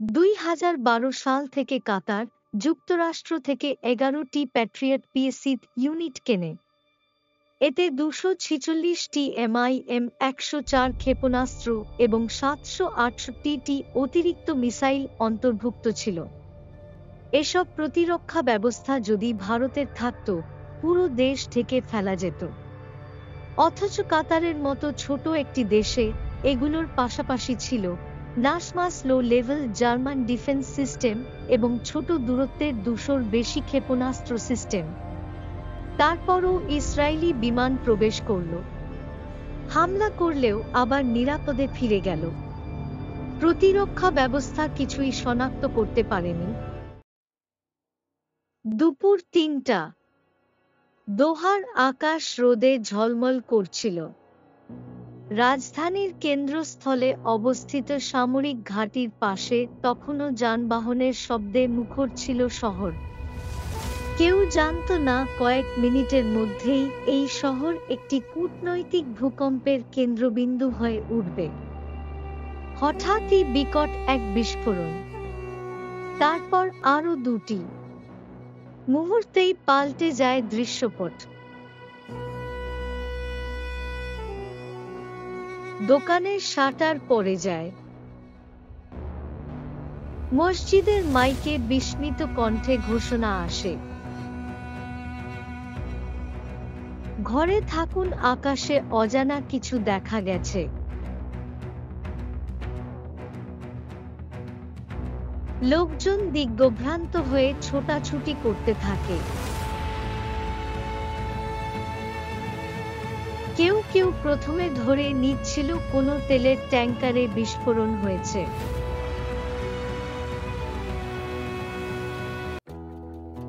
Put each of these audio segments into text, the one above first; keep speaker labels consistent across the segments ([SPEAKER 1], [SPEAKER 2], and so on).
[SPEAKER 1] 2012 সাল থেকে কাতার যুক্তরাষ্ট্র থেকে 11টি প্যাট্রিয়ট পিএসি ইউনিট কেনে। এতে 246টি MIM-104 ক্ষেপণাস্ত্র এবং 768টি অতিরিক্ত মিসাইল অন্তর্ভুক্ত ছিল। এসব প্রতিরক্ষা ব্যবস্থা যদি ভারতের থাকত, পুরো দেশ থেকে ফেলা যেত। অথচ কাতারের মতো ছোট একটি দেশে এগুলোর পাশাপাশি ছিল NASAMS low level German defence system এবং ছোট দূরত্বের 200-র বেশি ক্ষেপণাস্ত্র সিস্টেম। তারপরও ইসরায়েলি বিমান প্রবেশ করল, হামলা করলেও আবার নিরাপদে ফিরে গেল। প্রতিরক্ষা ব্যবস্থা কিছুই শনাক্ত করতে পারেনি। দুপুর 3টা, দোহার আকাশ রোদে ঝলমল করছিল। রাজধানীর কেন্দ্রস্থলে অবস্থিত সামরিক ঘাঁটির পাশে তখনও যানবাহনের শব্দে মুখর ছিল শহর। কেউ জানত না কয়েক মিনিটের মধ্যেই এই শহর একটি কূটনৈতিক ভূকম্পের কেন্দ্রবিন্দু হয়ে উঠবে। হঠাৎই বিকট এক বিস্ফোরণ, তারপর আরও 2টি। মুহূর্তেই পাল্টে যায় দৃশ্যপট। দোকানের শাটার পড়ে যায়। মসজিদের মাইকে বিস্মিত কণ্ঠে ঘোষণা আসে, ঘরে থাকুন, আকাশে অজানা কিছু দেখা গেছে। লোকজন দিগ্ভ্রান্ত হয়ে ছোটাছুটি করতে থাকে। কেউ কেউ প্রথমে ধরে নিচ্ছিল কোনো তেলের ট্যাঙ্কারে বিস্ফোরণ হয়েছে।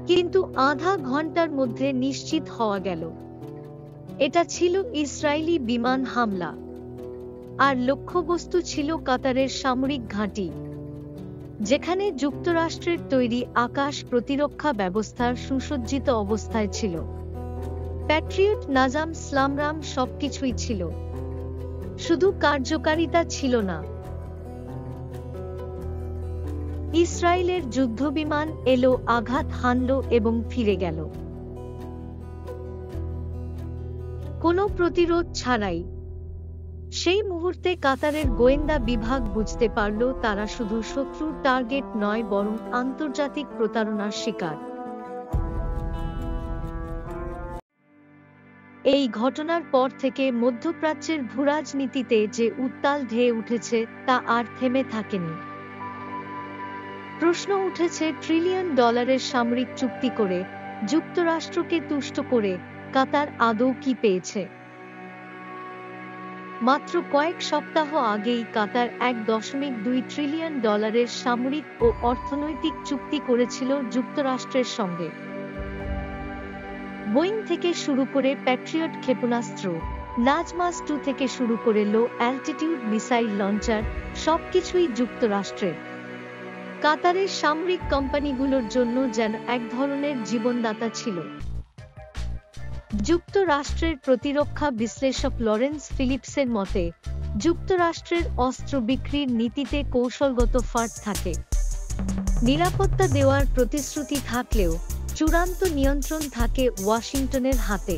[SPEAKER 1] কিন্তু আধা ঘন্টার মধ্যে নিশ্চিত হওয়া গেল এটা ছিল ইসরায়েলি বিমান হামলা, আর লক্ষ্যবস্তু ছিল কাতারের সামরিক ঘাঁটি, যেখানে যুক্তরাষ্ট্রের তৈরি আকাশ প্রতিরক্ষা ব্যবস্থার সুসজ্জিত অবস্থায় ছিল। প্যাট্রিয়ট, নাজাম, স্লামরাম সবকিছুই ছিল, শুধু কার্যকারিতা ছিল না। ইসরায়েলের যুদ্ধবিমান এলো, আঘাত হানল এবং ফিরে গেল, কোনো প্রতিরোধ ছাড়াই। সেই মুহূর্তে কাতারের গোয়েন্দা বিভাগ বুঝতে পারল তারা শুধু শত্রুর টার্গেট নয়, বরং আন্তর্জাতিক প্রতারণার শিকার। এই ঘটনার পর থেকে মধ্যপ্রাচ্যের ভূরাজনীতিতে যে উত্তাল ঢেউ উঠেছে তা আর থেমে থাকেনি। প্রশ্ন উঠেছে, $ট্রিলিয়ন সামরিক চুক্তি করে যুক্তরাষ্ট্রকে তুষ্ট করে কাতার আদৌ কি পেয়েছে? মাত্র কয়েক সপ্তাহ আগেই কাতার $1.2 ট্রিলিয়ন সামরিক ও অর্থনৈতিক চুক্তি করেছিল যুক্তরাষ্ট্রের সঙ্গে। বোয়িং থেকে শুরু করে প্যাট্রিয়ট ক্ষেপণাস্ত্র, নাজমাস 2 থেকে শুরু করে লো অ্যালটিটিউড মিসাইল লঞ্চার, সবকিছুই যুক্তরাষ্ট্রের। কাতারের সামরিক কোম্পানিগুলোর জন্য যেন এক ধরনের জীবনদাতা ছিল। যুক্তরাষ্ট্রের প্রতিরক্ষা বিশ্লেষক লরেন্স ফিলিপসের মতে, যুক্তরাষ্ট্রের অস্ত্র বিক্রির নীতিতে কৌশলগত ফাঁক থাকে। নিরাপত্তা দেওয়ার প্রতিশ্রুতি থাকলেও চূড়ান্ত নিয়ন্ত্রণ থাকে ওয়াশিংটনের হাতে।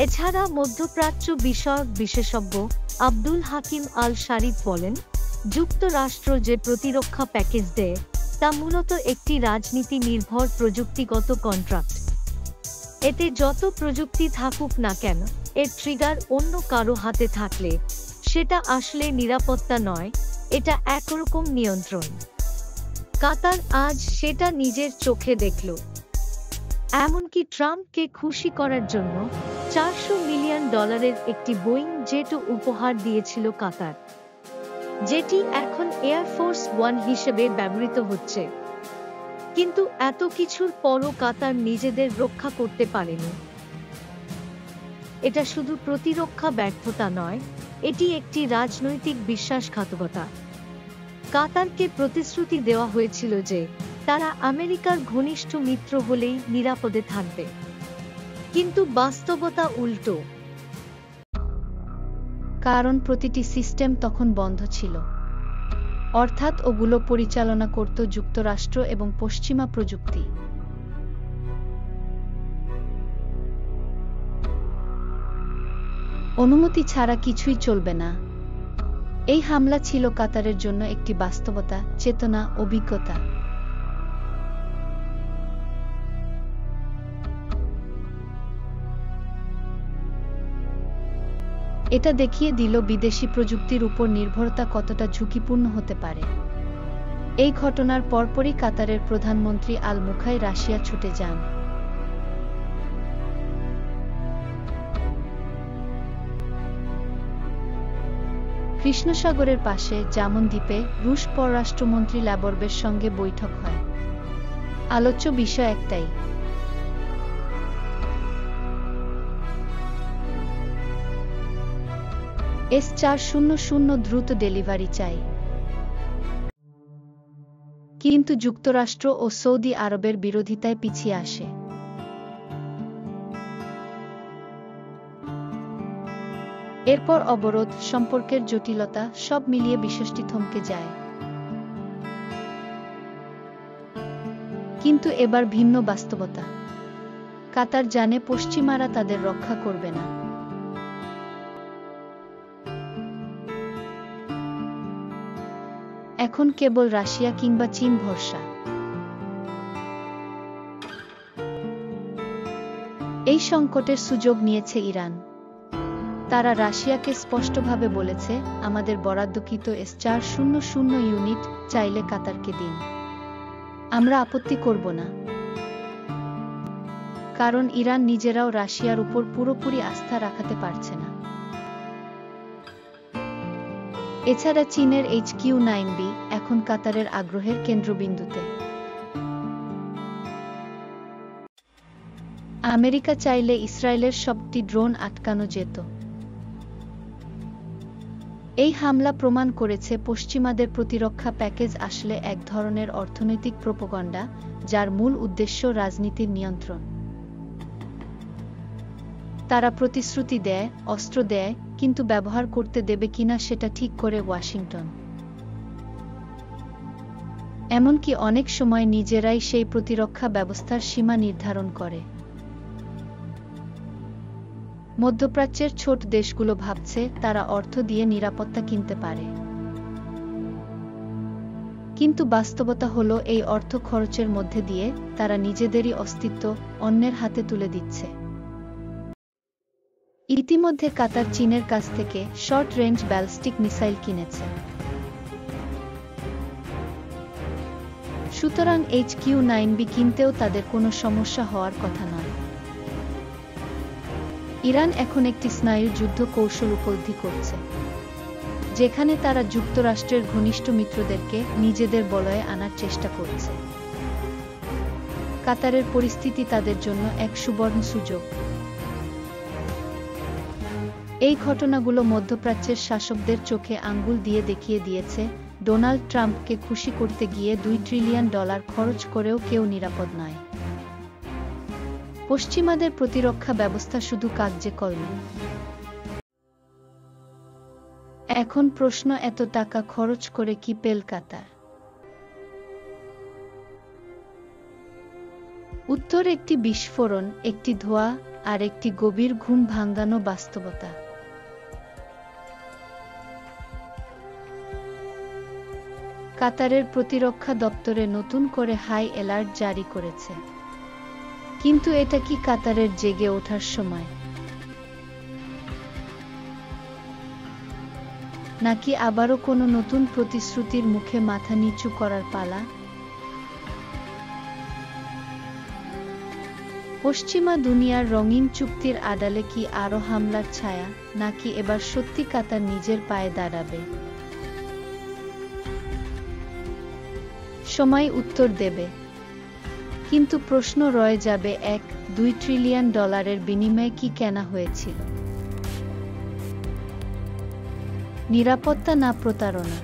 [SPEAKER 1] এছাড়া মধ্যপ্রাচ্য বিষয়ক বিশেষজ্ঞ আব্দুল হাকিম আল শারিফ বলেন, যুক্তরাষ্ট্র যে প্রতিরক্ষা প্যাকেজ দেয় তা মূলত একটি রাজনীতি নির্ভর প্রযুক্তিগত কন্ট্রাক্ট। এতে যত প্রযুক্তি থাকুক না কেন, এর ট্রিগার অন্য কারো হাতে থাকলে সেটা আসলে নিরাপত্তা নয়, এটা একরকম নিয়ন্ত্রণ। কাতার আজ সেটা নিজের চোখে দেখল। এমনকি ট্রাম্পকে খুশি করার জন্য $400 মিলিয়ন একটি বোয়িং জেটও উপহার দিয়েছিল কাতার, যেটি এখন এয়ারফোর্স 1 হিসেবে ব্যবহৃত হচ্ছে। কিন্তু এত কিছুর পরও কাতার নিজেদের রক্ষা করতে পারেনি। এটা শুধু প্রতিরক্ষা ব্যর্থতা নয়, এটি একটি রাজনৈতিক বিশ্বাসঘাতকতা। কাতারকে প্রতিশ্রুতি দেওয়া হয়েছিল যে তারা আমেরিকার ঘনিষ্ঠ মিত্র হলেই নিরাপদে থাকবে, কিন্তু বাস্তবতা উল্টো। কারণ প্রতিটি সিস্টেম তখন বন্ধ ছিল।
[SPEAKER 2] অর্থাৎ ওগুলো পরিচালনা করত যুক্তরাষ্ট্র এবং পশ্চিমা প্রযুক্তি। অনুমতি ছাড়া কিছুই চলবে না। এই হামলা ছিল কাতারের জন্য একটি বাস্তবতা, চেতনা, অভিজ্ঞতা। এটা দেখিয়ে দিল বিদেশি প্রযুক্তির উপর নির্ভরতা কতটা ঝুঁকিপূর্ণ হতে পারে। এই ঘটনার পরপরই কাতারের প্রধানমন্ত্রী আল মুখাই রাশিয়া ছুটে যান। কৃষ্ণসাগরের পাশে জামন দ্বীপে রুশ পররাষ্ট্রমন্ত্রী ল্যাভরভের সঙ্গে বৈঠক হয়। আলোচ্য বিষয় একটাই, S-400 দ্রুত ডেলিভারি চাই। কিন্তু যুক্তরাষ্ট্র ও সৌদি আরবের বিরোধিতায় পিছিয়ে আসে। এরপর অবরোধ, সম্পর্কের জটিলতা, সব মিলিয়ে বিষয়টি থমকে যায়। কিন্তু এবার ভিন্ন বাস্তবতা। কাতার জানে পশ্চিমারা তাদের রক্ষা করবে না। এখন কেবল রাশিয়া কিংবা চীন ভরসা। এই সংকটের সুযোগ নিয়েছে ইরান। তারা রাশিয়াকে স্পষ্টভাবে বলেছে, আমাদের বরাদ্দকৃত S-400 ইউনিট চাইলে কাতারকে দিন, আমরা আপত্তি করব না। কারণ ইরান নিজেরাও রাশিয়ার উপর পুরোপুরি আস্থা রাখতে পারছে না। এছাড়া চীনের HQ-9B এখন কাতারের আগ্রহের কেন্দ্রবিন্দুতে। আমেরিকা চাইলে ইসরায়েলের সবটি ড্রোন আটকানো যেত। এই হামলা প্রমাণ করেছে পশ্চিমাদের প্রতিরক্ষা প্যাকেজ আসলে এক ধরনের অর্থনৈতিক প্রোপাগান্ডা, যার মূল উদ্দেশ্য রাজনীতির নিয়ন্ত্রণ। তারা প্রতিশ্রুতি দেয়, অস্ত্র দেয়, কিন্তু ব্যবহার করতে দেবে কিনা সেটা ঠিক করে ওয়াশিংটন। এমনকি অনেক সময় নিজেরাই সেই প্রতিরক্ষা ব্যবস্থার সীমা নির্ধারণ করে। মধ্যপ্রাচ্যের ছোট দেশগুলো ভাবছে তারা অর্থ দিয়ে নিরাপত্তা কিনতে পারে। কিন্তু বাস্তবতা হলো এই অর্থ খরচের মধ্যে দিয়ে তারা নিজেদেরই অস্তিত্ব অন্যের হাতে তুলে দিচ্ছে। ইতিমধ্যে কাতার চীনের কাছ থেকে শর্ট রেঞ্জ ব্যালিস্টিক মিসাইল কিনেছে। সুতরাং HQ-9B কিনতেও তাদের কোনো সমস্যা হওয়ার কথা নয়। ইরান এখন একটি স্নায়ু যুদ্ধ কৌশল উপলব্ধি করছে, যেখানে তারা যুক্তরাষ্ট্রের ঘনিষ্ঠ মিত্রদেরকে নিজেদের বলয়ে আনার চেষ্টা করছে। কাতারের পরিস্থিতি তাদের জন্য এক সুবর্ণ সুযোগ। এই ঘটনাগুলো মধ্যপ্রাচ্যের শাসকদের চোখে আঙ্গুল দিয়ে দেখিয়ে দিয়েছে, ডোনাল্ড ট্রাম্পকে খুশি করতে গিয়ে $2 ট্রিলিয়ন খরচ করেও কেউ নিরাপদ নয়। পশ্চিমাদের প্রতিরক্ষা ব্যবস্থা শুধু কাগজে কলমে। এখন প্রশ্ন, এত টাকা খরচ করে কি পেল কাতার? উত্তর একটি বিস্ফোরণ, একটি ধোঁয়া, আর একটি গভীর ঘুম ভাঙানো বাস্তবতা। কাতারের প্রতিরক্ষা দপ্তরে নতুন করে হাই অ্যালার্ট জারি করেছে। কিন্তু এটা কি কাতারের জেগে ওঠার সময়? নাকি আবারও কোনো নতুন প্রতিশ্রুতির মুখে মাথা নিচু করার পালা? পশ্চিমা দুনিয়ার রঙিন চুক্তির আড়ালে কি আরও হামলার ছায়া, নাকি এবার সত্যি কাতার নিজের পায়ে দাঁড়াবে? সময় উত্তর দেবে। কিন্তু প্রশ্ন রয়ে যাবে, $1-2 ট্রিলিয়ন বিনিময়ে কি কেনা হয়েছিল? নিরাপত্তা না প্রতারণা?